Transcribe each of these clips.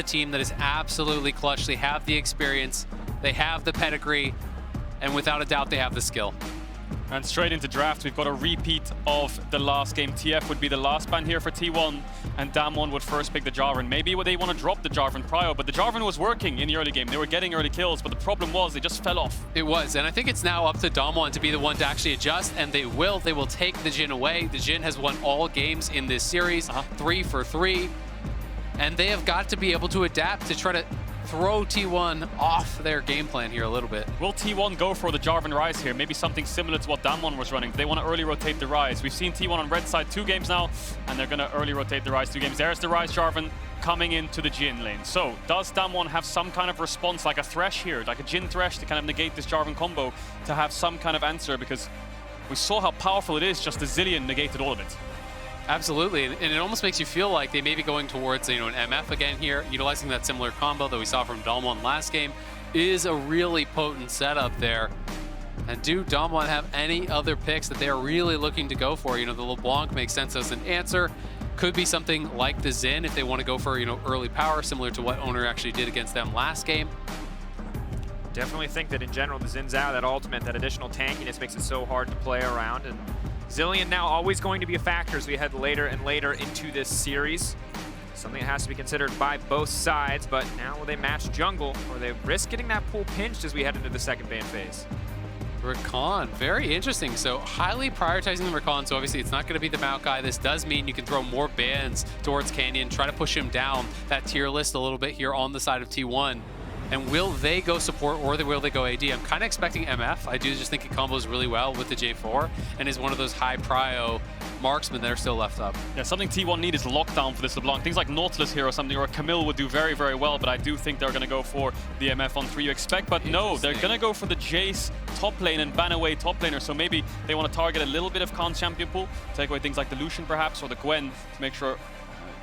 The team that is absolutely clutch. They have the experience, they have the pedigree, and without a doubt, they have the skill. And straight into draft, we've got a repeat of the last game. TF would be the last ban here for T1, and Damwon would first pick the Jarvan. Maybe they want to drop the Jarvan Prio, but the Jarvan was working in the early game. They were getting early kills, but the problem was they just fell off. It was, and I think it's now up to Damwon to be the one to actually adjust, and they will. They will take the Jhin away. The Jhin has won all games in this series, 3 for 3, and they have got to be able to adapt to try to throw T1 off their game plan here a little bit. Will T1 go for the Jarvan Rise here? Maybe something similar to what Damwon was running. They want to early rotate the Rise. We've seen T1 on red side 2 games now, and they're going to early rotate the Rise 2 games. There's the Rise Jarvan coming into the Jhin lane. So does Damwon have some kind of response, like a Thresh here, like a Jhin Thresh to kind of negate this Jarvan combo, to have some kind of answer? Because we saw how powerful it is, just the Zillion negated all of it. Absolutely, and it almost makes you feel like they may be going towards, an MF again here, utilizing that similar combo that we saw from Damwon last game. Is a really potent setup there. And do Damwon have any other picks that they are really looking to go for? The LeBlanc makes sense as an answer. Could be something like the Xin if they want to go for, early power, similar to what Owner actually did against them last game. Definitely think that in general, the Xin's out, that ultimate, that additional tankiness makes it so hard to play around. And Zillion now always going to be a factor as we head later and later into this series. Something that has to be considered by both sides, but now will they match jungle, or they risk getting that pool pinched as we head into the second ban phase? Rakan, very interesting. So highly prioritizing the Rakan, so obviously it's not going to be the Maokai. This does mean you can throw more bans towards Canyon, try to push him down that tier list a little bit here on the side of T1. And will they go support or will they go AD? I'm kind of expecting MF. I do just think it combos really well with the J4 and is one of those high prio marksmen that are still left up. Yeah, something T1 need is lockdown for this LeBlanc. Things like Nautilus here or something, or Camille would do very, very well, but I do think they're going to go for the MF on 3 you expect. But no, they're going to go for the Jace top lane and ban away top laner. So maybe they want to target a little bit of Khan's champion pool, take away things like the Lucian perhaps, or the Gwen to make sure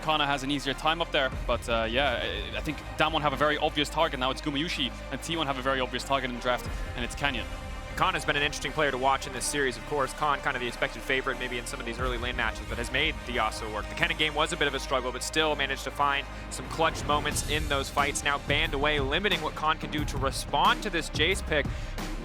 Kana has an easier time up there. But yeah, I think Damwon have a very obvious target now. It's Gumayusi, and T1 have a very obvious target in the draft, and it's Canyon. Khan has been an interesting player to watch in this series, of course. Khan kind of the expected favorite maybe in some of these early lane matches, but has made the Yasuo work. The Kennen game was a bit of a struggle, but still managed to find some clutch moments in those fights. Now banned away, limiting what Khan can do to respond to this Jace pick.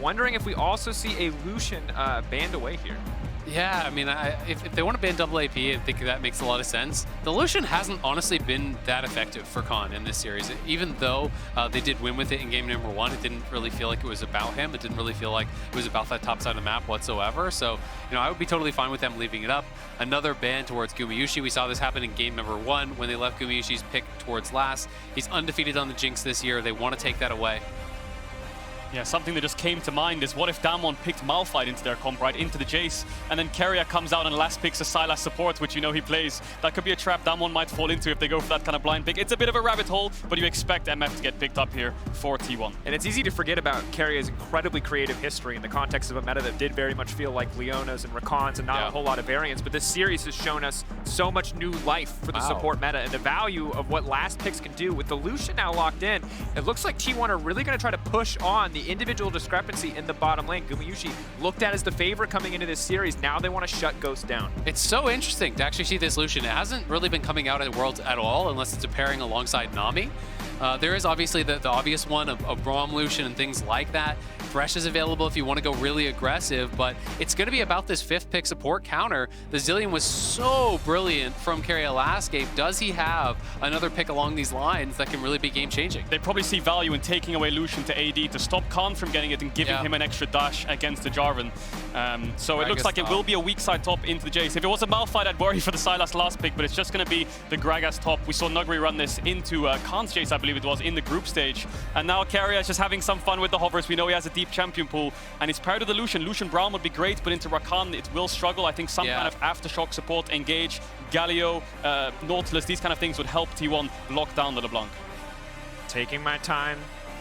Wondering if we also see a Lucian banned away here. Yeah, I mean, if they want to ban double AP, I think that makes a lot of sense. The Lucian hasn't honestly been that effective for Khan in this series. Even though they did win with it in game number 1, it didn't really feel like it was about him. It didn't really feel like it was about that top side of the map whatsoever. So, I would be totally fine with them leaving it up. Another ban towards Gumayusi. We saw this happen in game number 1 when they left Gumayushi's pick towards last. He's undefeated on the Jinx this year. They want to take that away. Yeah, something that just came to mind is what if Damwon picked Malphite into their comp, right, into the Jace, and then Keria comes out and last picks a Sylas support, which he plays. That could be a trap Damwon might fall into if they go for that kind of blind pick. It's a bit of a rabbit hole, but you expect MF to get picked up here for T1. And it's easy to forget about Keria's incredibly creative history in the context of a meta that did very much feel like Leona's and Rakan's and not a whole lot of variance, but this series has shown us so much new life for the support meta and the value of what last picks can do. With the Lucian now locked in, it looks like T1 are really going to try to push on the individual discrepancy in the bottom lane. Gumayusi looked at as the favorite coming into this series. Now they want to shut Ghost down. It's so interesting to actually see this Lucian. It hasn't really been coming out at Worlds at all, unless it's a pairing alongside Nami. There is obviously the obvious one of Braum Lucian and things like that. Thresh is available if you want to go really aggressive, but it's going to be about this 5th pick support counter. The Zillion was so brilliant from Keria last game. Does he have another pick along these lines that can really be game-changing? They probably see value in taking away Lucian to AD to stop Khan from getting it and giving him an extra dash against the Jarvan. So it looks like it will be a weak side top into the Jace. If it was a Malphite, I'd worry for the Sylas last pick, but it's just going to be the Gragas top. We saw Nuguri run this into Khan's Jace, I believe it was, in the group stage. And now Keria is just having some fun with the hovers. We know he has a deep champion pool, and he's paired with the Lucian. Lucian Braum would be great, but into Rakan it will struggle. I think some kind of aftershock support, Engage, Galio, Nautilus, these kind of things would help T1 lock down the LeBlanc. Taking my time,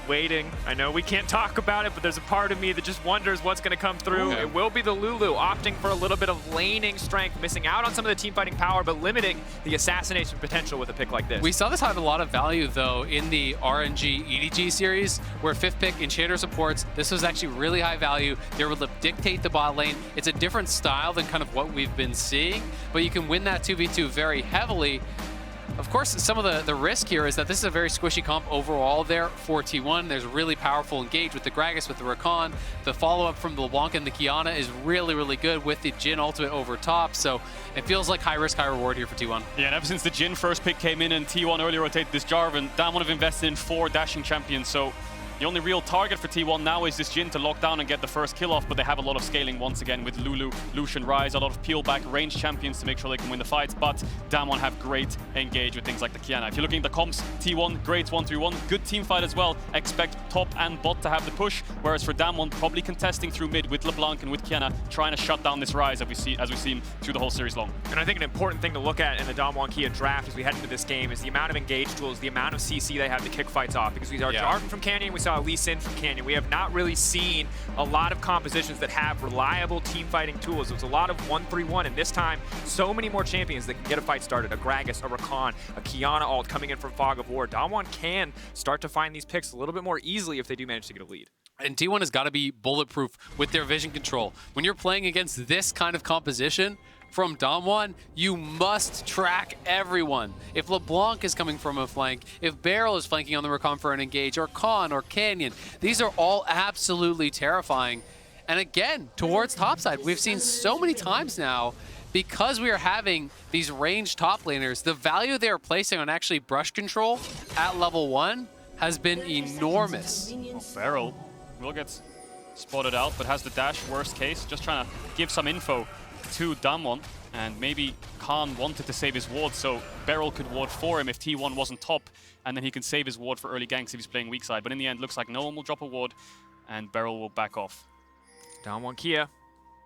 waiting. I know we can't talk about it, but there's a part of me that just wonders what's going to come through. It will be the Lulu, opting for a little bit of laning strength, missing out on some of the team fighting power, but limiting the assassination potential with a pick like this. We saw this have a lot of value, though, in the RNG EDG series, where 5th pick Enchanter supports. This was actually really high value. They were able to dictate the bot lane. It's a different style than kind of what we've been seeing, but you can win that 2v2 very heavily. Of course, some of the risk here is that this is a very squishy comp overall there for T1. There's really powerful engage with the Gragas, with the Rakan. The follow-up from the LeBlanc and the Kiana is really, really good with the Jhin ultimate over top. So it feels like high risk, high reward here for T1. Yeah, and ever since the Jhin first pick came in and T1 early rotated this Jarvan, Damwon have invested in 4 dashing champions. So the only real target for T1 now is this Jhin to lock down and get the first kill off, but they have a lot of scaling once again with Lulu, Lucian, Ryze, a lot of peel back range champions to make sure they can win the fights, but Damwon have great engage with things like the Kiana. If you're looking at the comps, T1, great 1-3-1, good team fight as well. Expect top and bot to have the push, whereas for Damwon, probably contesting through mid with LeBlanc and with Kiana, trying to shut down this Ryze as we've seen through the whole series long. And I think an important thing to look at in the Damwon Kia draft as we head into this game is the amount of engage tools, the amount of CC they have to kick fights off, because we saw Jarvan from Canyon, we saw Lee Sin from Canyon. We have not really seen a lot of compositions that have reliable team fighting tools. It was a lot of 1-3-1, and this time, so many more champions that can get a fight started. A Gragas, a Rakan, a Kiana ult coming in from Fog of War. Damwon can start to find these picks a little bit more easily if they do manage to get a lead. And T1 has got to be bulletproof with their vision control. When you're playing against this kind of composition from Damwon, you must track everyone. If LeBlanc is coming from a flank, if Beryl is flanking on the Rakan for an engage, or Khan or Canyon, these are all absolutely terrifying. And again, towards topside, we've seen so many times now, because we are having these ranged top laners, the value they are placing on actually brush control at level 1 has been enormous. Well, Beryl will get spotted out, but has the dash, worst case. Just trying to give some info to Damwon, and maybe Khan wanted to save his ward, so Beryl could ward for him if T1 wasn't top, and then he can save his ward for early ganks if he's playing weak side. But in the end, looks like no one will drop a ward, and Beryl will back off. Damwon Kia,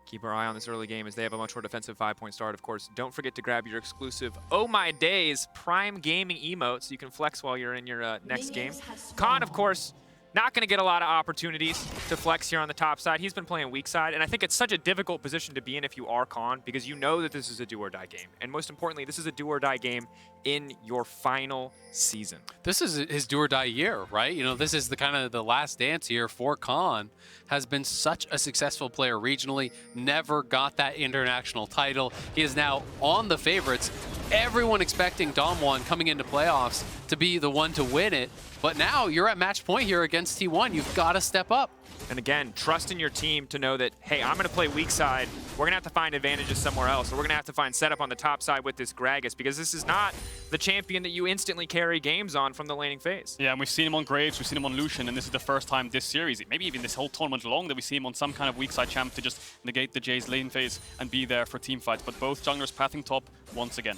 keep our eye on this early game as they have a much more defensive 5-point start. Of course, don't forget to grab your exclusive Oh My Days Prime Gaming emote so you can flex while you're in your next game. Khan, of course, not going to get a lot of opportunities to flex here on the top side. He's been playing weak side, and I think it's such a difficult position to be in if you are Khan, because you know that this is a do-or-die game. And most importantly, this is a do-or-die game in your final season. This is his do-or-die year, right? You know, this is the kind of the last dance here for Khan. Has been such a successful player regionally, never got that international title. He is now on the favorites. Everyone expecting Damwon coming into playoffs to be the one to win it. But now you're at match point here against T1. You've got to step up. And again, trust in your team to know that, hey, I'm going to play weak side. We're going to have to find advantages somewhere else. Or we're going to have to find setup on the top side with this Gragas, because this is not the champion that you instantly carry games on from the laning phase. Yeah, and we've seen him on Graves, we've seen him on Lucian, and this is the first time this series, maybe even this whole tournament long, that we see him on some kind of weak side champ to just negate the Jay's lane phase and be there for team fights. But both junglers pathing top once again.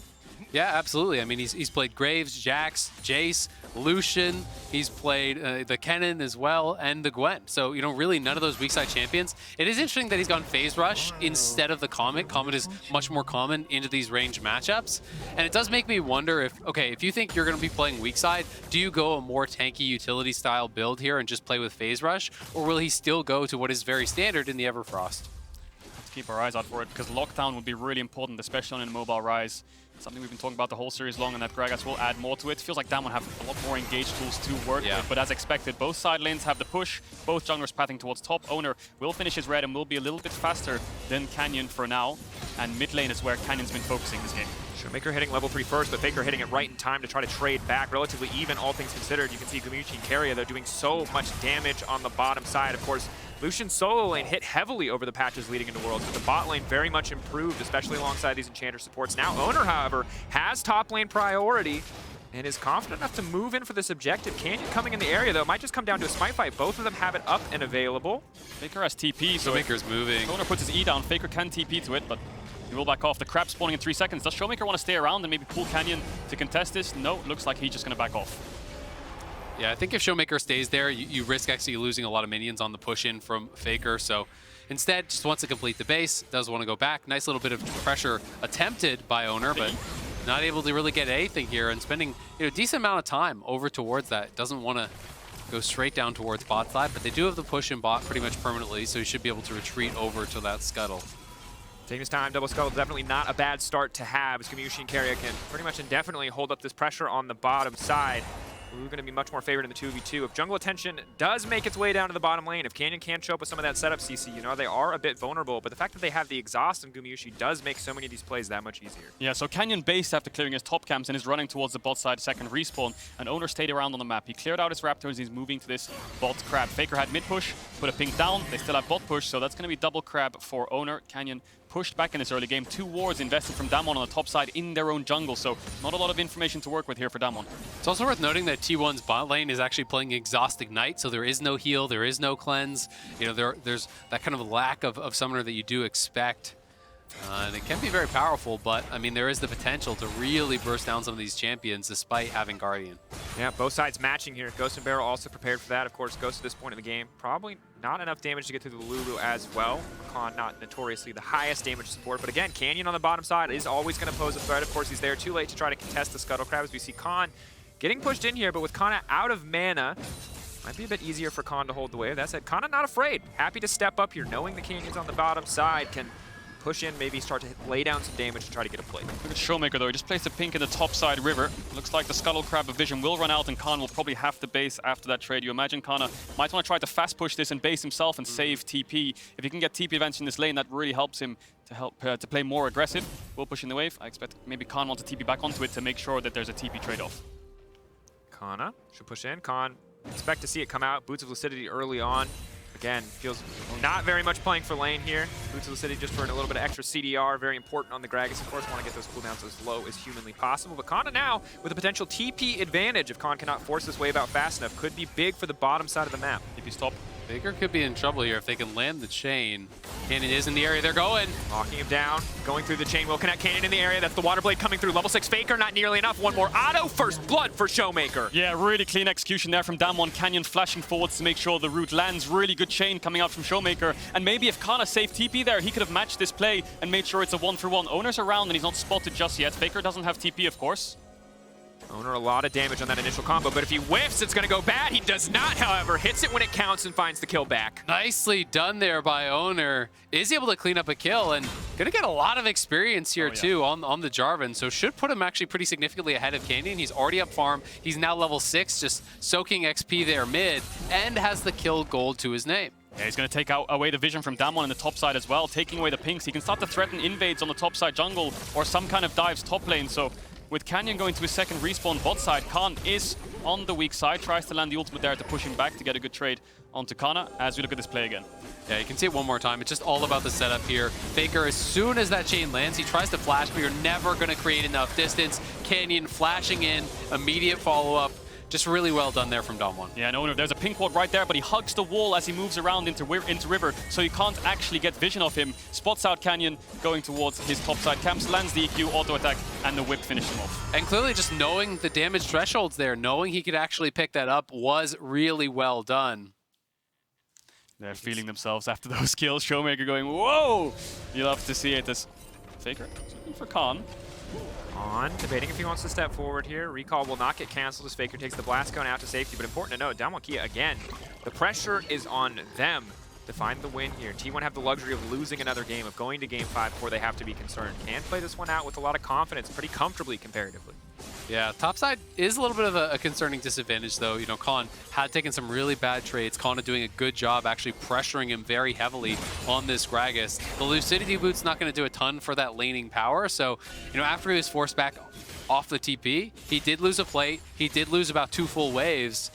Yeah, absolutely. I mean, he's played Graves, Jax, Jace, Lucian. He's played the Kennen as well, and the Gwen. So, you know, really none of those weak side champions. It is interesting that he's gone Phase Rush instead of the Comet. Comet is much more common into these ranged matchups. And it does make me wonder if, okay, if you think you're going to be playing weak side, do you go a more tanky utility style build here and just play with Phase Rush? Or will he still go to what is very standard in the Everfrost? Let's keep our eyes out for it, because lockdown would be really important, especially on a mobile Ryze. Something we've been talking about the whole series long, and that Gragas will add more to it. Feels like Damwon have a lot more engaged tools to work with, but as expected, both side lanes have the push, both junglers pathing towards top. Owner will finish his red and will be a little bit faster than Canyon for now, and mid lane is where Canyon's been focusing this game. Showmaker hitting level 3 first, but Faker hitting it right in time to try to trade back. Relatively even, all things considered. You can see Gumuchi and Keria, though, doing so much damage on the bottom side. Of course, Lucian's solo lane hit heavily over the patches leading into Worlds, but the bot lane very much improved, especially alongside these Enchanter supports. Now Owner, however, has top lane priority and is confident enough to move in for this objective. Canyon coming in the area, though. It might just come down to a smite fight. Both of them have it up and available. Faker has TP, so Showmaker's moving. Owner puts his E down. Faker can TP to it, but he will back off. The crab spawning in 3 seconds. Does Showmaker want to stay around and maybe pull Canyon to contest this? No, looks like he's just going to back off. Yeah, I think if Showmaker stays there, you risk actually losing a lot of minions on the push-in from Faker. So instead, just wants to complete the base, does want to go back. Nice little bit of pressure attempted by Owner, but not able to really get anything here, and spending a decent amount of time over towards that. Doesn't want to go straight down towards bot side, but they do have the push-in bot pretty much permanently, so he should be able to retreat over to that scuttle. Taking his time, double scuttle, definitely not a bad start to have, as Gumuchi and Keria can pretty much indefinitely hold up this pressure on the bottom side. Blue going to be much more favored in the 2v2. If jungle attention does make its way down to the bottom lane, if Canyon can show up with some of that setup CC, you know, they are a bit vulnerable, but the fact that they have the exhaust in Gumayusi does make so many of these plays that much easier. Yeah, so Canyon based after clearing his top camps and is running towards the bot side second respawn, and Owner stayed around on the map. He cleared out his Raptors, he's moving to this bot crab. Faker had mid push, put a pink down, they still have bot push, so that's going to be double crab for Owner. Canyon pushed back in this early game. 2 wards invested from Damwon on the top side in their own jungle, so not a lot of information to work with here for Damwon. It's also worth noting that T1's bot lane is actually playing Exhaust Ignite, so there is no heal, there is no cleanse. You know, there's that kind of lack of summoner that you do expect. And it can be very powerful, but I mean, there is the potential to really burst down some of these champions despite having Guardian. Yeah, both sides matching here. Ghost and Barrel also prepared for that. Of course, Ghost at this point in the game, probably not enough damage to get through the Lulu as well. Khan not notoriously the highest damage support, but again, Canyon on the bottom side is always going to pose a threat. Of course, he's there too late to try to contest the Scuttle Crab as we see Khan getting pushed in here, but with Kana out of mana, might be a bit easier for Khan to hold the wave. That said, Kana not afraid. Happy to step up here, knowing the Canyon's on the bottom side, can push in, maybe start to lay down some damage and try to get a play. Look at Showmaker though, he just placed a pink in the top side river. Looks like the Scuttle Crab vision will run out and Khan will probably have to base after that trade. You imagine Kana might want to try to fast push this and base himself and save TP. If he can get TP advantage in this lane, that really helps him to play more aggressive. Will push in the wave. I expect maybe Khan wants to TP back onto it to make sure that there's a TP trade-off. Kana should push in. Khan, expect to see it come out. Boots of Lucidity early on. Again, feels not very much playing for lane here. Boots of Lucidity just for a little bit of extra CDR, very important on the Gragas. Of course, want to get those cooldowns as low as humanly possible. But Kana now, with a potential TP advantage, if Khan cannot force this wave out fast enough, could be big for the bottom side of the map. If you stop. Faker could be in trouble here if they can land the chain. Canyon is in the area they're going. Locking him down, going through the chain. Will connect Canyon in the area. That's the Water Blade coming through. Level 6 Faker, not nearly enough. One more auto. First blood for Showmaker. Yeah, really clean execution there from Damwon. Canyon flashing forwards to make sure the root lands. Really good chain coming out from Showmaker. And maybe if Kana saved TP there, he could have matched this play and made sure it's a 1-for-1. Owner's around and he's not spotted just yet. Faker doesn't have TP, of course. Owner a lot of damage on that initial combo, but if he whiffs, it's going to go bad. He does not, however. Hits it when it counts and finds the kill back. Nicely done there by Owner. Is able to clean up a kill and going to get a lot of experience here too on the Jarvan. So should put him actually pretty significantly ahead of Canyon. He's already up farm. He's now level 6, just soaking XP there mid, and has the kill gold to his name. Yeah, he's going to take away the vision from Damwon in the top side as well, taking away the pinks. He can start to threaten invades on the top side jungle or some kind of dives top lane. So with Canyon going to his second respawn bot side, Khan is on the weak side, tries to land the ultimate there to push him back to get a good trade onto Kana as we look at this play again. Yeah, you can see it one more time. It's just all about the setup here. Faker, as soon as that chain lands, he tries to flash, but you're never going to create enough distance. Canyon flashing in, immediate follow-up. Just really well done there from Damwon. Yeah, no, there's a pink ward right there, but he hugs the wall as he moves around into river, so you can't actually get vision of him. Spots out Canyon going towards his top side camps, lands the EQ, auto attack, and the whip finishes him off. And clearly just knowing the damage thresholds there, knowing he could actually pick that up was really well done. They're feeling themselves after those kills. Showmaker going, whoa! You love to see it as Faker looking for Khan. On, debating if he wants to step forward here. Recall will not get canceled as Faker takes the blast cone out to safety, but important to note, Damwon Kia, again, the pressure is on them to find the win here. T1 have the luxury of losing another game, of going to game 5 before they have to be concerned. Can play this one out with a lot of confidence, pretty comfortably comparatively. Yeah, topside is a little bit of a concerning disadvantage, though. You know, Khan had taken some really bad trades. Kana doing a good job actually pressuring him very heavily on this Gragas. The Lucidity Boot's not going to do a ton for that laning power, so, you know, after he was forced back off the TP, he did lose a plate. He did lose about 2 full waves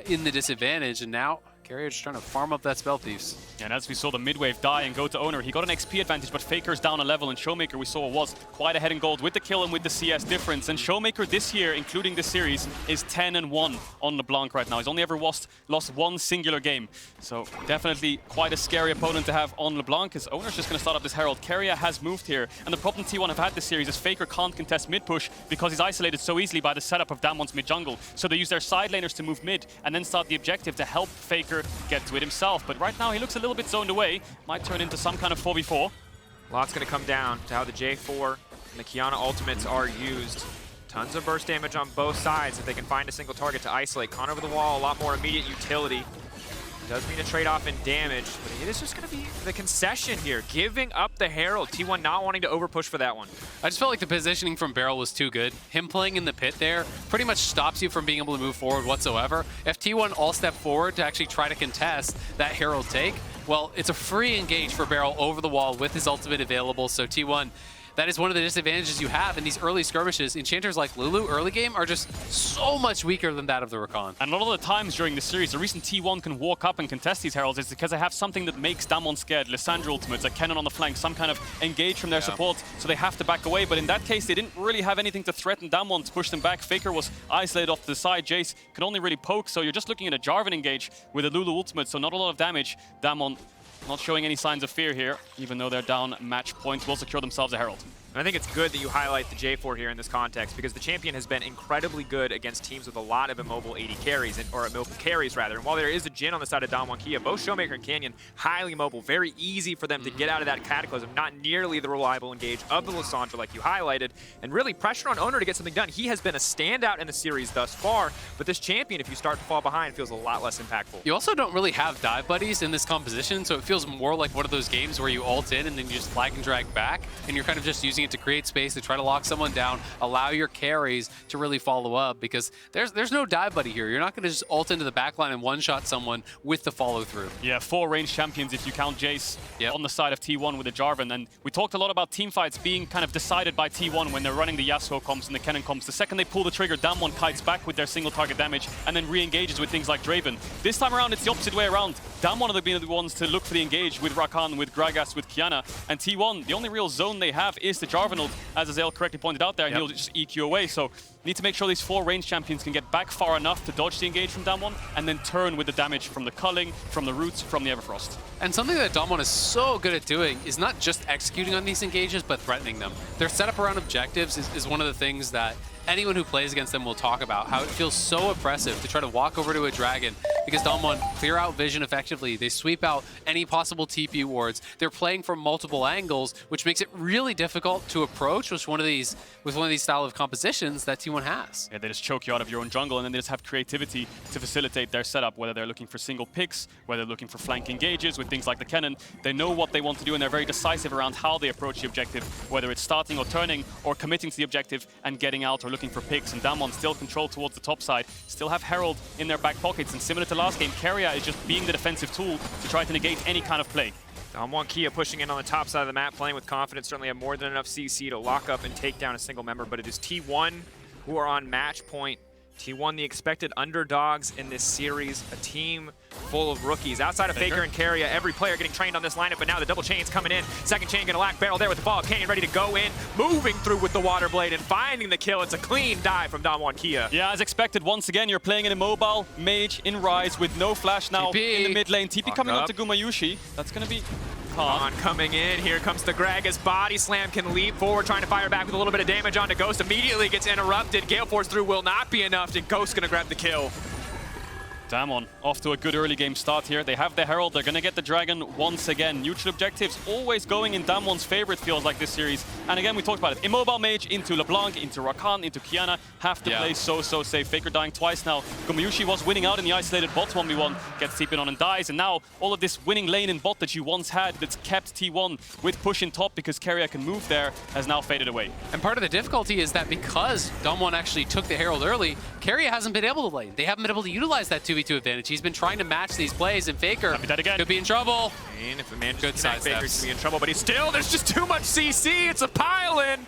in the disadvantage, and now Carrier just trying to farm up that Spell Thieves. And as we saw the mid-wave die and go to Owner, he got an XP advantage, but Faker's down a level, and Showmaker, we saw, was quite ahead in gold with the kill and with the CS difference. And Showmaker this year, including this series, is 10-1 on LeBlanc right now. He's only ever lost one singular game. So definitely quite a scary opponent to have on LeBlanc, because Owner's just going to start up this Herald. Keria has moved here, and the problem T1 have had this series is Faker can't contest mid-push because he's isolated so easily by the setup of Damwon's mid-jungle. So they use their side laners to move mid and then start the objective to help Faker get to it himself. But right now he looks a little bit zoned away. Might turn into some kind of 4v4. Lots going to come down to how the J4 and the Kiana ultimates are used. Tons of burst damage on both sides if they can find a single target to isolate. Khan over the wall, a lot more immediate utility. Does mean a trade-off in damage, but it is just going to be the concession here, giving up the Herald. T1 not wanting to overpush for that one. I just felt like the positioning from Beryl was too good. Him playing in the pit there pretty much stops you from being able to move forward whatsoever. If T1 all step forward to actually try to contest that Herald take, well, it's a free engage for Beryl over the wall with his ultimate available, so T1, that is one of the disadvantages you have in these early skirmishes. Enchanters like Lulu early game are just so much weaker than that of the Rakan. And a lot of the times during the series, the reason T1 can walk up and contest these Heralds is because they have something that makes Damwon scared. Lissandra ultimates, a cannon on the flank, some kind of engage from their support, so they have to back away. But in that case, they didn't really have anything to threaten Damwon to push them back. Faker was isolated off to the side. Jace could only really poke, so you're just looking at a Jarvan engage with a Lulu ultimate, so not a lot of damage. Damwon not showing any signs of fear here, even though they're down match points, will secure themselves a Herald. And I think it's good that you highlight the J4 here in this context, because the champion has been incredibly good against teams with a lot of immobile AD carries, or immobile carries rather. And while there is a Jhin on the side of Damwon Kia, both Showmaker and Canyon highly mobile, very easy for them to get out of that Cataclysm, not nearly the reliable engage of the Lissandra like you highlighted, and really pressure on Owner to get something done. He has been a standout in the series thus far, but this champion, if you start to fall behind, feels a lot less impactful. You also don't really have dive buddies in this composition, so it feels more like one of those games where you ult in and then you just flag and drag back, and you're kind of just using it to create space to try to lock someone down, allow your carries to really follow up, because there's no dive buddy here. You're not going to just ult into the backline and one-shot someone with the follow-through. Yeah, 4 ranged champions if you count Jace on the side of T1 with the Jarvan. And we talked a lot about teamfights being kind of decided by T1 when they're running the Yasuo comps and the Kennen comps. The second they pull the trigger, Damwon kites back with their single target damage and then re-engages with things like Draven. This time around, it's the opposite way around. Damwon have been the ones to look for the engage with Rakan, with Gragas, with Kiana. And T1, the only real zone they have is the Jarvan ult, as Azael correctly pointed out there, and he'll just EQ away. So need to make sure these 4 ranged champions can get back far enough to dodge the engage from Damwon and then turn with the damage from the culling, from the roots, from the Everfrost. And something that Damwon is so good at doing is not just executing on these engages, but threatening them. Their setup around objectives is one of the things that anyone who plays against them will talk about, how it feels so oppressive to try to walk over to a dragon, because Damwon clear out vision effectively. They sweep out any possible TP wards. They're playing from multiple angles, which makes it really difficult to approach with one of these style of compositions that T1 has. Yeah, they just choke you out of your own jungle, and then they just have creativity to facilitate their setup, whether they're looking for single picks, whether they're looking for flank engages with things like the Kennen. They know what they want to do, and they're very decisive around how they approach the objective, whether it's starting or turning or committing to the objective and getting out or looking for picks. And Damwon still control towards the top side, still have Herald in their back pockets, and similar to last game, Keria is just being the defensive tool to try to negate any kind of play. Damwon Kia pushing in on the top side of the map, playing with confidence, certainly have more than enough CC to lock up and take down a single member, but it is T1 who are on match point. T1, the expected underdogs in this series, a team full of rookies. Outside of Faker and Keria, every player getting trained on this lineup, but now the double chain's coming in. Second chain gonna lack Beryl there with the ball. Canyon ready to go in, moving through with the water blade and finding the kill. It's a clean dive from Damwon Kia. Yeah, as expected, once again, you're playing an immobile mage in Rise with no flash now in the mid lane. TP coming up to Gumayushi. That's gonna be Khan coming in. Here comes the Gragas. Body slam, can leap forward, trying to fire back with a little bit of damage onto Ghost. Immediately gets interrupted. Gale Force through will not be enough, and Ghost gonna grab the kill. Damwon off to a good early game start here. They have the Herald. They're going to get the Dragon once again. Neutral objectives always going in Damwon's favor, it feels like this series. And again, we talked about it. Immobile Mage into LeBlanc, into Rakan, into Kiana. Have to play so safe. Faker dying twice now. Gumayushi was winning out in the isolated bot 1v1. Gets TP'd on and dies. And now all of this winning lane in bot that you once had that's kept T1 with push in top because Keria can move there has now faded away. And part of the difficulty is that because Damwon actually took the Herald early, Keria hasn't been able to lane. They haven't been able to utilize that 2v2 advantage. He's been trying to match these plays, and Faker could be in trouble. And if the man just connects, Faker could be in trouble, but he's still, there's just too much CC. It's a pile-in.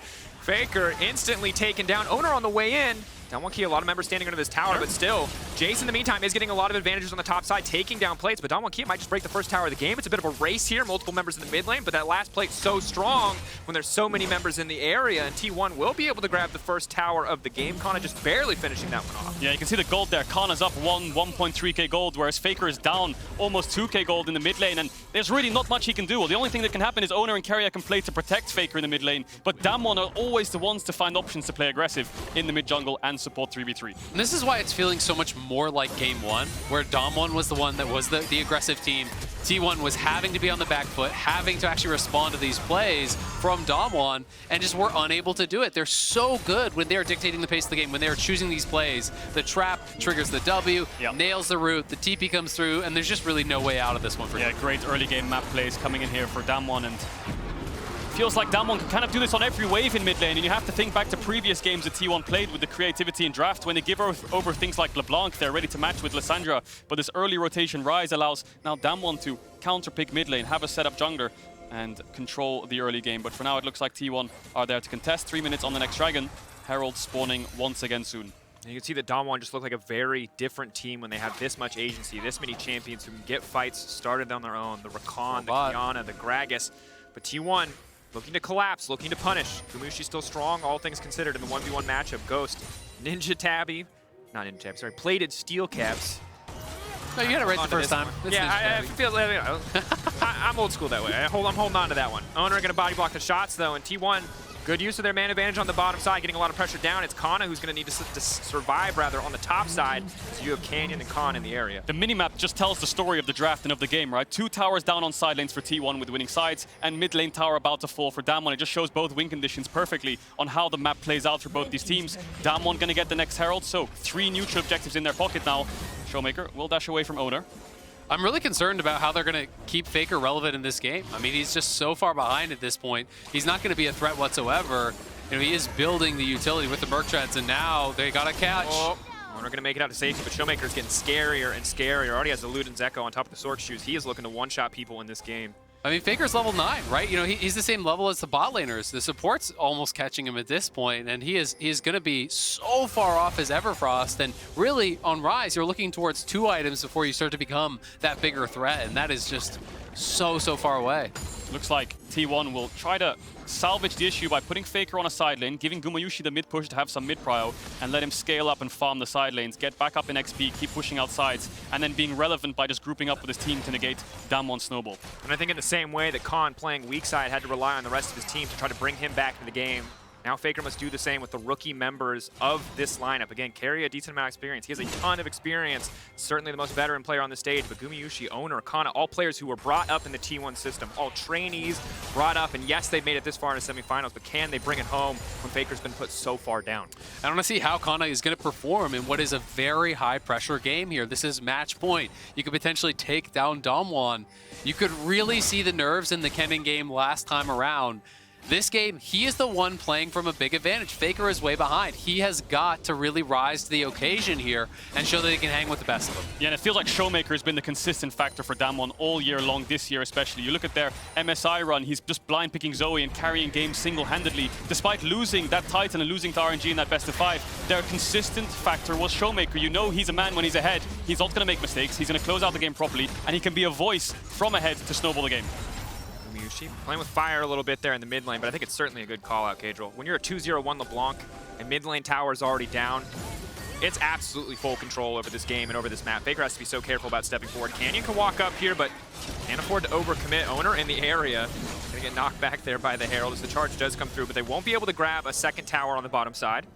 Faker instantly taken down. Owner on the way in. Damwon Kia, a lot of members standing under this tower, but still, Jace in the meantime is getting a lot of advantages on the top side, taking down plates, but Damwon Kia might just break the first tower of the game. It's a bit of a race here, multiple members in the mid lane, but that last plate's so strong when there's so many members in the area, and T1 will be able to grab the first tower of the game. Kana just barely finishing that one off. Yeah, you can see the gold there. Kana's up 1.3k gold, whereas Faker is down almost 2k gold in the mid lane, and there's really not much he can do. Well, the only thing that can happen is Owner and Keria can play to protect Faker in the mid lane, but Damwon are always the ones to find options to play aggressive in the mid jungle and support 3v3. And this is why it's feeling so much more like Game 1, where Dom1 was the one that was the aggressive team. T1 was having to be on the back foot, having to actually respond to these plays from Dom1, and just were unable to do it. They're so good when they're dictating the pace of the game, when they're choosing these plays. The trap triggers the W, nails the root, the TP comes through, and there's just really no way out of this one for them. Great early game map plays coming in here for Dam1, and feels like Dam1 can kind of do this on every wave in mid lane, and you have to think back to previous games that T1 played with the creativity in draft. When they give over things like LeBlanc, they're ready to match with Lissandra, but this early rotation rise allows now Dam1 to counter-pick mid lane, have a setup jungler, and control the early game. But for now, it looks like T1 are there to contest. 3 minutes on the next dragon. Herald spawning once again soon. You can see that Dom1 just looked like a very different team when they have this much agency, this many champions who can get fights started on their own. The Rakan, the Qiyana, the Gragas. But T1 looking to collapse, looking to punish. Gumayushi still strong, all things considered in the 1v1 matchup. Ghost, Ninja Tabby, not Ninja Tabby, sorry, plated steel caps. No, you got it right the first time. Yeah, I feel, you know, I'm old school that way. I'm holding on to that one. Owner going to body block the shots though, and T1, good use of their man advantage on the bottom side, getting a lot of pressure down. It's Kana who's going to need to survive, rather, on the top side. So you have Canyon and Khan in the area. The minimap just tells the story of the draft and of the game, right? 2 towers down on side lanes for T1 with winning sides, and mid lane tower about to fall for Dam1. It just shows both win conditions perfectly on how the map plays out for both these teams. Dam1 going to get the next Herald, so 3 neutral objectives in their pocket now. Showmaker will dash away from Owner. I'm really concerned about how they're going to keep Faker relevant in this game. I mean, he's just so far behind at this point. He's not going to be a threat whatsoever. You know, he is building the utility with the Merc Treads, and now they got to catch. Oh, Owner going to make it out to safety, but Showmaker's getting scarier and scarier. Already has the Luden's Echo on top of the Sork shoes. He is looking to one-shot people in this game. I mean, Faker's level 9, right? You know, he's the same level as the bot laners. The support's almost catching him at this point, and he is going to be so far off as Everfrost. And really, on Rise, you're looking towards 2 items before you start to become that bigger threat, and that is just so far away. Looks like T1 will try to salvage the issue by putting Faker on a side lane, giving Gumayushi the mid push to have some mid prio, and let him scale up and farm the side lanes, get back up in XP, keep pushing out sides, and then being relevant by just grouping up with his team to negate Dam1 snowball. And I think in the same way that Khan playing weak side had to rely on the rest of his team to try to bring him back into the game, now Faker must do the same with the rookie members of this lineup. Again, carry a decent amount of experience. He has a ton of experience, certainly the most veteran player on the stage, but Gumayushi, Owner, Kana, all players who were brought up in the T1 system, all trainees brought up, and yes, they've made it this far in the semifinals, but can they bring it home when Faker's been put so far down? I want to see how Kana is going to perform in what is a very high-pressure game here. This is match point. You could potentially take down Dom1. You could really see the nerves in the Kennen game last time around. This game, he is the one playing from a big advantage. Faker is way behind. He has got to really rise to the occasion here and show that he can hang with the best of them. Yeah, and it feels like Showmaker has been the consistent factor for Dam1 all year long, this year especially. You look at their MSI run, he's just blind picking Zoe and carrying games single-handedly. Despite losing that Titan and losing to RNG in that best of 5, their consistent factor was Showmaker. You know he's a man when he's ahead. He's not going to make mistakes. He's going to close out the game properly, and he can be a voice from ahead to snowball the game. Playing with fire a little bit there in the mid lane, but I think it's certainly a good call out, Cadril. When you're a 2-0-1 LeBlanc and mid lane tower is already down, it's absolutely full control over this game and over this map. Faker has to be so careful about stepping forward. Canyon can walk up here, but can't afford to overcommit. Owner in the area. Gonna get knocked back there by the Herald as the charge does come through, but they won't be able to grab a second tower on the bottom side.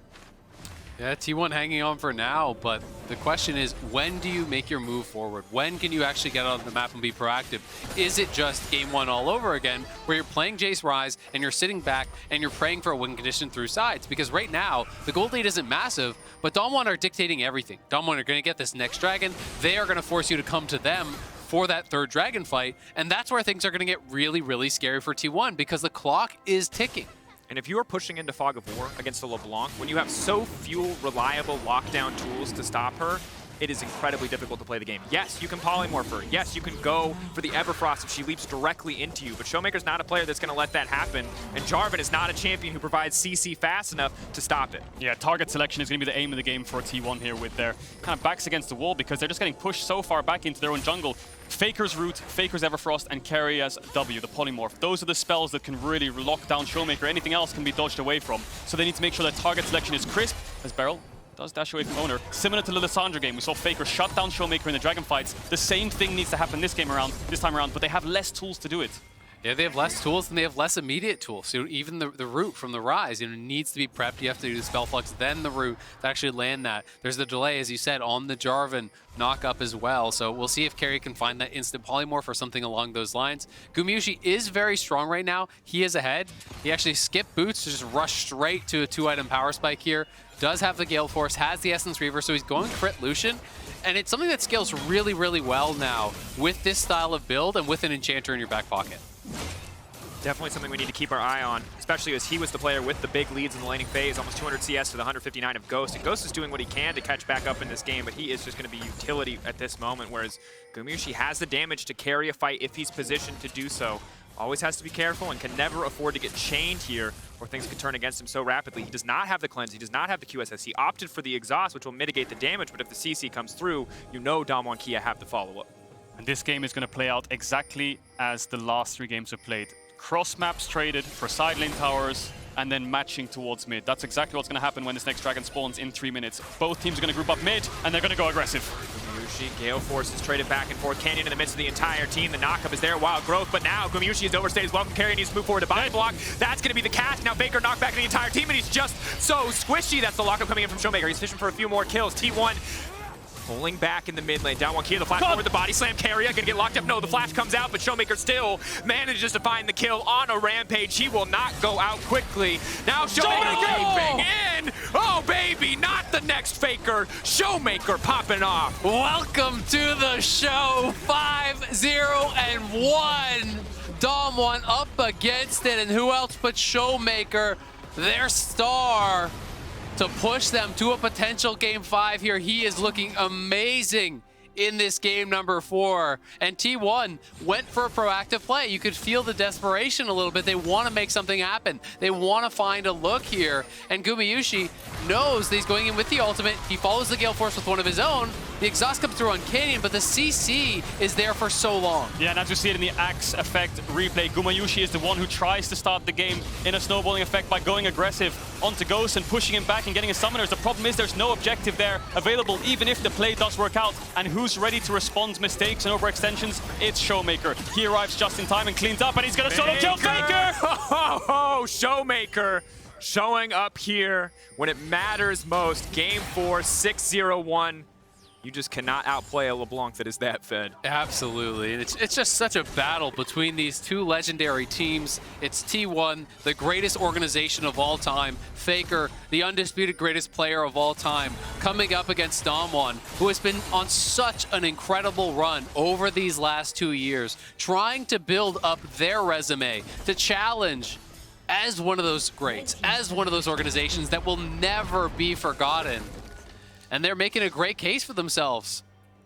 Yeah, T1 hanging on for now, but the question is, when do you make your move forward? When can you actually get on the map and be proactive? Is it just game 1 all over again, where you're playing Jace Rise and you're sitting back and you're praying for a win condition through sides? Because right now, the gold lead isn't massive, but Dom1 are dictating everything. Dom1 are going to get this next dragon. They are going to force you to come to them for that third dragon fight, and that's where things are going to get really scary for T1, because the clock is ticking. And if you are pushing into Fog of War against a LeBlanc, when you have so few reliable lockdown tools to stop her, it is incredibly difficult to play the game. Yes, you can polymorph her. Yes, you can go for the Everfrost if she leaps directly into you, but Showmaker's not a player that's going to let that happen, and Jarvan is not a champion who provides CC fast enough to stop it. Yeah, target selection is going to be the aim of the game for T1 here, with their kind of backs against the wall, because they're just getting pushed so far back into their own jungle. Faker's Root, Faker's Everfrost, and Keria W, the Polymorph. Those are the spells that can really lock down Showmaker. Anything else can be dodged away from. So they need to make sure that target selection is crisp, as Beryl does dash away from Owner. Similar to the Lissandra game, we saw Faker shut down Showmaker in the Dragon fights. The same thing needs to happen this time around, but they have less tools to do it. Yeah, they have less tools and they have less immediate tools. So even the root from the Rise, needs to be prepped. You have to do the Spell Flux, then the root to actually land that. There's the delay, as you said, on the Jarvan knock up as well. So we'll see if Carry can find that instant polymorph or something along those lines. Gumayusi is very strong right now. He is ahead. He actually skipped boots to just rush straight to a 2-item power spike here. Does have the Gale Force, has the Essence Reaver, so he's going crit Lucian. And it's something that scales really, really well now with this style of build and with an Enchanter in your back pocket. Definitely something we need to keep our eye on, especially as he was the player with the big leads in the laning phase, almost 200 CS to the 159 of Ghost. And Ghost is doing what he can to catch back up in this game, but he is just going to be utility at this moment, whereas Gumayusi has the damage to carry a fight if he's positioned to do so. Always has to be careful and can never afford to get chained here, or things could turn against him so rapidly. He does not have the cleanse, he does not have the QSS. He opted for the exhaust, which will mitigate the damage, but if the CC comes through, Damwon Kia have the follow-up. And this game is going to play out exactly as the last 3 games have played. Cross maps traded for side lane towers, and then matching towards mid. That's exactly what's going to happen when this next dragon spawns in 3 minutes. Both teams are going to group up mid, and they're going to go aggressive. Gumayusi, Gale Force is traded back and forth. Canyon in the midst of the entire team. The knockup is there, Wild Growth, but now Gumayusi is overstayed as well. Carry needs to move forward to buy block. That's going to be the catch. Now Faker knocked back the entire team, and he's just so squishy. That's the lockup coming in from Showmaker. He's fishing for a few more kills. T1 pulling back in the mid lane. Damwon Kia, the flash forward, the body slam. Carrier gonna get locked up. No, the flash comes out, but Showmaker still manages to find the kill on a rampage. He will not go out quickly. Now Showmaker leaping in. Oh, baby, not the next Faker. Showmaker popping off. Welcome to the show. 5-0-1. Damwon up against it, and who else but Showmaker, their star, to push them to a potential game 5 here. He is looking amazing in this game number 4. And T1 went for a proactive play. You could feel the desperation a little bit. They want to make something happen. They want to find a look here. And Gumayusi knows that he's going in with the ultimate. He follows the Gale Force with one of his own. The exhaust comes through on Canyon, but the CC is there for so long. Yeah, and as you see it in the Axe effect replay, Gumayusi is the one who tries to start the game in a snowballing effect by going aggressive onto Ghost and pushing him back and getting his summoners. The problem is there's no objective there available, even if the play does work out. And who's ready to respond to mistakes and overextensions? It's Showmaker. He arrives just in time and cleans up, and he's going to solo kill Faker! Oh, Showmaker showing up here when it matters most. Game 4, 6-0-1. You just cannot outplay a LeBlanc that is that fed. Absolutely. And it's just such a battle between these two legendary teams. It's T1, the greatest organization of all time. Faker, the undisputed greatest player of all time, coming up against Damwon, who has been on such an incredible run over these last 2 years, trying to build up their resume, to challenge as one of those greats, as one of those organizations that will never be forgotten. And they're making a great case for themselves.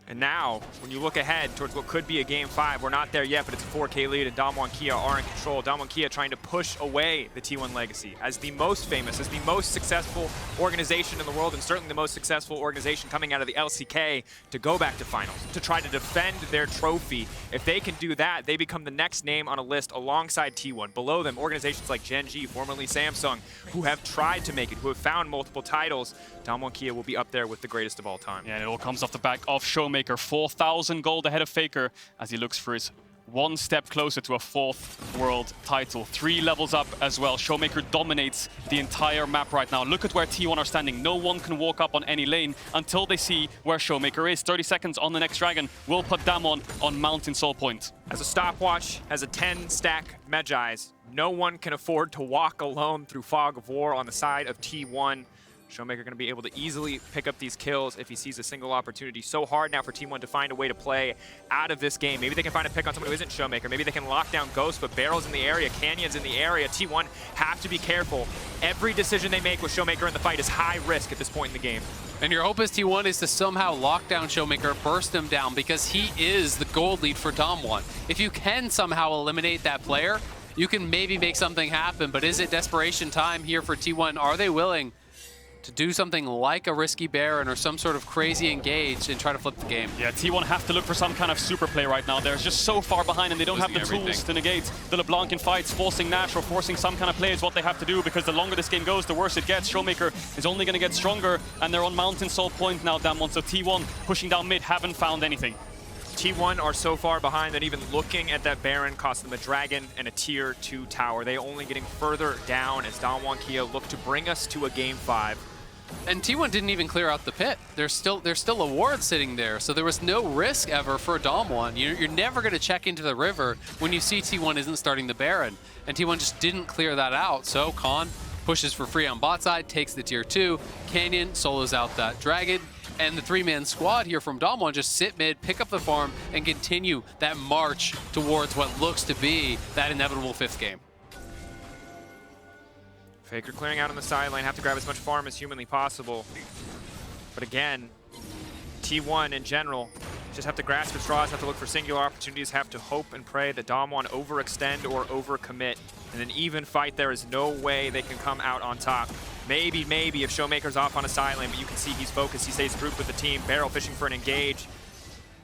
And now, when you look ahead towards what could be a Game 5, we're not there yet, but it's a 4K lead, and Damwon Kia are in control. Damwon Kia trying to push away the T1 legacy as the most famous, as the most successful organization in the world, and certainly the most successful organization coming out of the LCK to go back to finals, to try to defend their trophy. If they can do that, they become the next name on a list alongside T1. Below them, organizations like Gen.G, formerly Samsung, who have tried to make it, who have found multiple titles. Damwon Kia will be up there with the greatest of all time. Yeah, and it all comes off the back of Showmaker. 4,000 gold ahead of Faker as he looks for his one step closer to a 4th world title. 3 levels up as well. Showmaker dominates the entire map right now. Look at where T1 are standing. No one can walk up on any lane until they see where Showmaker is. 30 seconds on the next dragon will put Damwon on Mountain Soul Point. As a stopwatch, as a 10-stack Medjai's, no one can afford to walk alone through Fog of War on the side of T1. Showmaker going to be able to easily pick up these kills if he sees a single opportunity. So hard now for Team 1 to find a way to play out of this game. Maybe they can find a pick on someone who isn't Showmaker. Maybe they can lock down Ghost, but Barrel's in the area, Canyon's in the area. T1 have to be careful. Every decision they make with Showmaker in the fight is high risk at this point in the game. And your hope as T1 is to somehow lock down Showmaker, burst him down, because he is the gold lead for Damwon. If you can somehow eliminate that player, you can maybe make something happen. But is it desperation time here for T1? Are they willing to do something like a risky Baron or some sort of crazy engage and try to flip the game? Yeah, T1 have to look for some kind of super play right now. They're just so far behind and they don't have the tools to negate the LeBlanc in fights. Forcing Nash or forcing some kind of play is what they have to do, because the longer this game goes, the worse it gets. Showmaker is only going to get stronger, and they're on Mountain Soul Point now, Damwon. So T1 pushing down mid haven't found anything. T1 are so far behind that even looking at that Baron cost them a Dragon and a Tier 2 tower. They only getting further down as Damwon Kia look to bring us to a Game 5. And T1 didn't even clear out the pit. There's still a ward sitting there, so there was no risk ever for Damwon. You're never going to check into the river when you see T1 isn't starting the Baron, and T1 just didn't clear that out. So Khan pushes for free on bot side, takes the Tier 2. Canyon solos out that Dragon, and the three-man squad here from Damwon just sit mid, pick up the farm, and continue that march towards what looks to be that inevitable 5th game. Faker clearing out on the side lane, have to grab as much farm as humanly possible. But again, T1 in general just have to grasp at straws, have to look for singular opportunities, have to hope and pray that Damwon overextend or overcommit. In an even fight, there is no way they can come out on top. Maybe if Showmaker's off on a side lane, but you can see he's focused, he stays grouped with the team. Beryl fishing for an engage. He's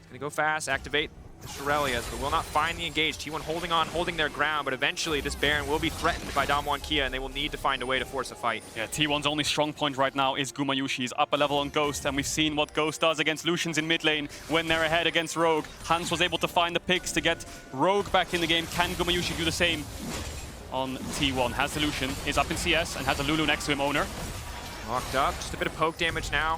gonna go fast, activate the Shurelias, but will not find the engage. T1 holding on, holding their ground, but eventually this Baron will be threatened by Damwon Kia, and they will need to find a way to force a fight. Yeah, T1's only strong point right now is Gumayushi. He's up a level on Ghost, and we've seen what Ghost does against Lucians in mid lane when they're ahead against Rogue. Hans was able to find the picks to get Rogue back in the game. Can Gumayushi do the same on T1? Has the Lucian, is up in CS, and has a Lulu next to him, Owner. Locked up, just a bit of poke damage now.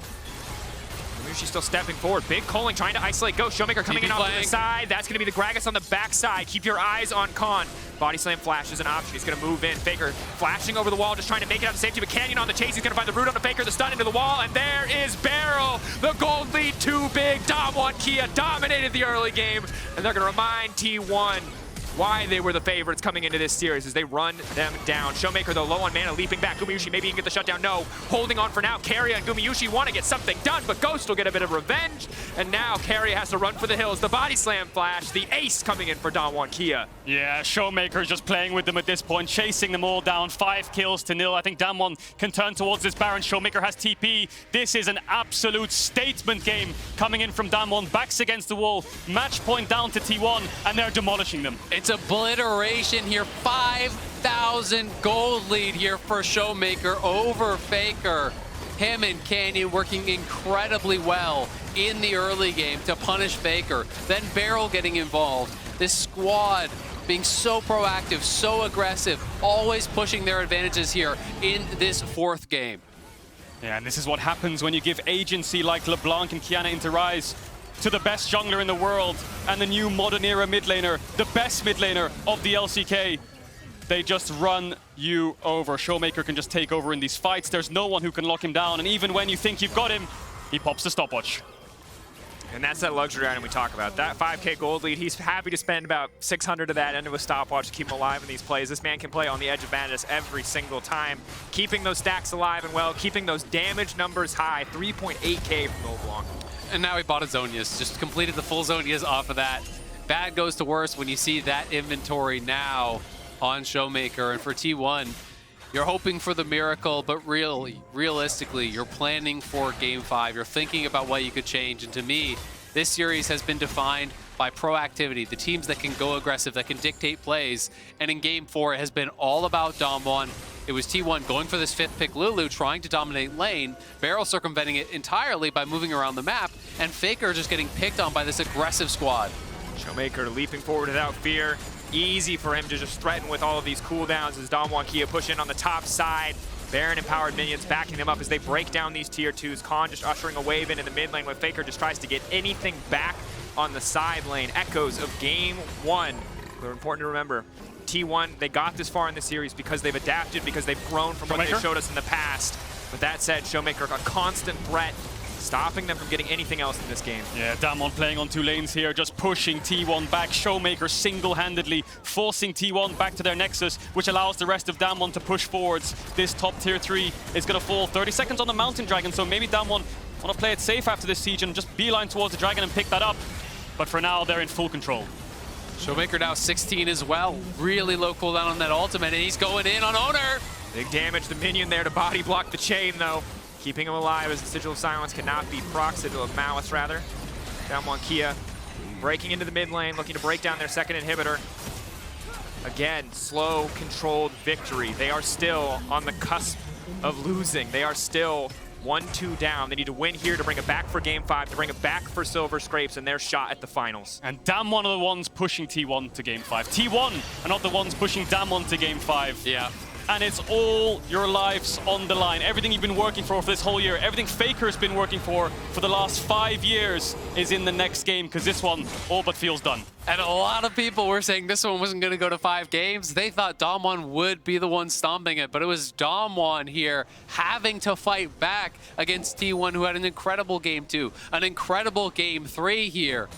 She's still stepping forward. Big calling, trying to isolate Ghost. Showmaker coming in off to the side. That's going to be the Gragas on the backside. Keep your eyes on Khan. Body slam flash is an option. He's going to move in. Faker flashing over the wall, just trying to make it out to safety. But Canyon on the chase. He's going to find the root on the Faker. The stun into the wall. And there is Beryl. The gold lead too big. Damwon Kia dominated the early game. And they're going to remind T1 why they were the favorites coming into this series as they run them down. Showmaker, though, low on mana, leaping back. Gumayushi, maybe he can get the shutdown. No, holding on for now. Keria and Gumayushi want to get something done, but Ghost will get a bit of revenge. And now Keria has to run for the hills. The body slam flash, the ace coming in for Damwon Kia. Yeah, Showmaker's just playing with them at this point, chasing them all down. 5 kills to 0. I think Damwon can turn towards this Baron. Showmaker has TP. This is an absolute statement game coming in from Damwon. Backs against the wall. Match point down to T1, and they're demolishing them. It's obliteration here. 5,000 gold lead here for Showmaker over Faker. Him and Canyon working incredibly well in the early game to punish Faker. Then Beryl getting involved. This squad being so proactive, so aggressive, always pushing their advantages here in this 4th game. Yeah, and this is what happens when you give agency like LeBlanc and Kiana into Rise to the best jungler in the world and the new modern era mid laner, the best mid laner of the LCK. They just run you over. Showmaker can just take over in these fights. There's no one who can lock him down, and even when you think you've got him, he pops the stopwatch. And that's that luxury item we talk about. That 5K gold lead, he's happy to spend about 600 of that into a stopwatch to keep him alive in these plays. This man can play on the edge of madness every single time, keeping those stacks alive and well, keeping those damage numbers high. 3.8K from LeBlanc. And now he bought a Zonias, just completed the full Zonias off of that. Bad goes to worse when you see that inventory now on Showmaker. And for T1, you're hoping for the miracle, but realistically, you're planning for Game 5. You're thinking about what you could change. And to me, this series has been defined by proactivity, the teams that can go aggressive, that can dictate plays. And in Game 4, it has been all about Damwon. It was T1 going for this 5th pick Lulu, trying to dominate lane, Beryl circumventing it entirely by moving around the map, and Faker just getting picked on by this aggressive squad. Showmaker leaping forward without fear. Easy for him to just threaten with all of these cooldowns as Damwon Kia push in on the top side. Baron empowered minions backing them up as they break down these tier 2s. Khan just ushering a wave in the mid lane, where Faker just tries to get anything back on the side lane. Echoes of Game 1. They're important to remember. T1, they got this far in the series because they've adapted, because they've grown from what they showed us in the past. But that said, Showmaker a constant threat, stopping them from getting anything else in this game. Yeah, Damwon playing on 2 lanes here, just pushing T1 back. Showmaker single-handedly forcing T1 back to their Nexus, which allows the rest of Damwon to push forwards. This top tier 3 is going to fall 30 seconds on the Mountain Dragon, so maybe Damwon want to play it safe after this siege and just beeline towards the Dragon and pick that up. But for now, they're in full control. Showmaker now 16 as well. Really low cooldown on that ultimate, and he's going in on Owner. Big damage, the minion there to body block the chain, though. Keeping him alive as the Sigil of Silence cannot be proc, Sigil of Malice, rather. Damwon Kia breaking into the mid lane, looking to break down their second inhibitor. Again, slow, controlled victory. They are still on the cusp of losing. They are still 1-2 down. They need to win here to bring it back for Game 5, to bring it back for Silver Scrapes and their shot at the finals. And Damwon are the ones pushing T1 to Game 5. T1 are not the ones pushing Damwon to Game 5. Yeah. And it's all your lives on the line. Everything you've been working for this whole year, everything Faker's been working for the last 5 years is in the next game, because this one all but feels done. And a lot of people were saying this one wasn't going to go to 5 games. They thought Damwon would be the one stomping it, but it was Damwon here having to fight back against T1, who had an incredible Game 2, an incredible Game 3 here.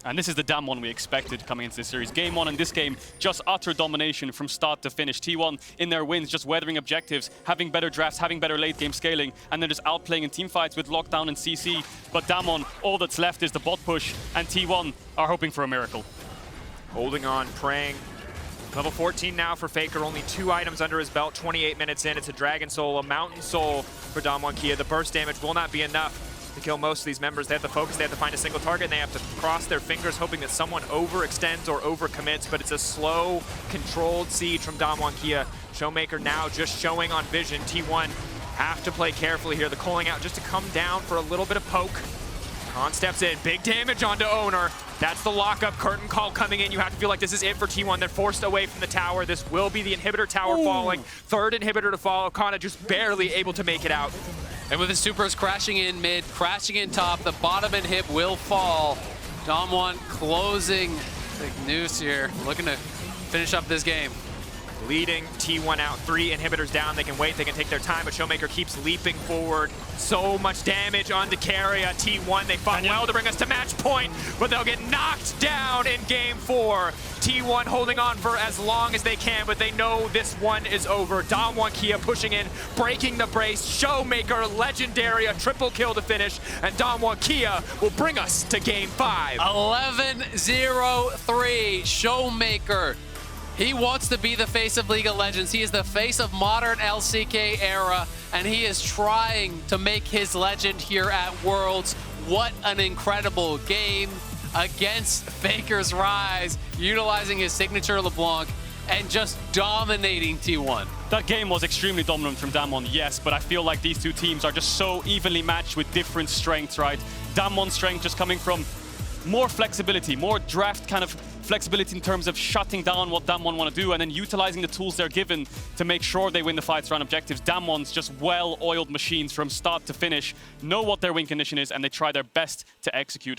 And this is the Damwon we expected coming into this series. Game 1 in this game, just utter domination from start to finish. T1 in their wins, just weathering objectives, having better drafts, having better late game scaling, and then just outplaying in team fights with Lockdown and CC. But Damwon, all that's left is the bot push, and T1 are hoping for a miracle. Holding on, praying. Level 14 now for Faker, only 2 items under his belt, 28 minutes in. It's a Dragon Soul, a Mountain Soul for Damwon Kia. The burst damage will not be enough to kill most of these members. They have to focus, they have to find a single target, and they have to cross their fingers hoping that someone overextends or overcommits, but it's a slow, controlled siege from Damwon Kia. Showmaker now just showing on vision. T1 have to play carefully here. The calling out just to come down for a little bit of poke. Khan steps in, big damage onto Owner. That's the lockup, curtain call coming in. You have to feel like this is it for T1. They're forced away from the tower. This will be the inhibitor tower falling. Third inhibitor to follow. Kana just barely able to make it out. And with the supers crashing in mid, crashing in top, the bottom inhib will fall. Damwon closing the noose here, looking to finish up this game. Leading T1 out, 3 inhibitors down. They can wait, they can take their time, but Showmaker keeps leaping forward. So much damage on Dekaria. T1, they fought well to bring us to match point, but they'll get knocked down in Game 4. T1 holding on for as long as they can, but they know this one is over. Damwon Kia pushing in, breaking the brace. Showmaker, legendary, a triple kill to finish, and Damwon Kia will bring us to Game 5. 11-0-3, Showmaker. He wants to be the face of League of Legends. He is the face of modern LCK era, and he is trying to make his legend here at Worlds. What an incredible game against Faker's Rise, utilizing his signature LeBlanc and just dominating T1. That game was extremely dominant from Damwon, yes, but I feel like these two teams are just so evenly matched with different strengths, right? Damwon's strength just coming from more flexibility, more draft kind of flexibility in terms of shutting down what Damwon want to do and then utilizing the tools they're given to make sure they win the fights around objectives. Damwon's just well-oiled machines from start to finish, know what their win condition is, and they try their best to execute.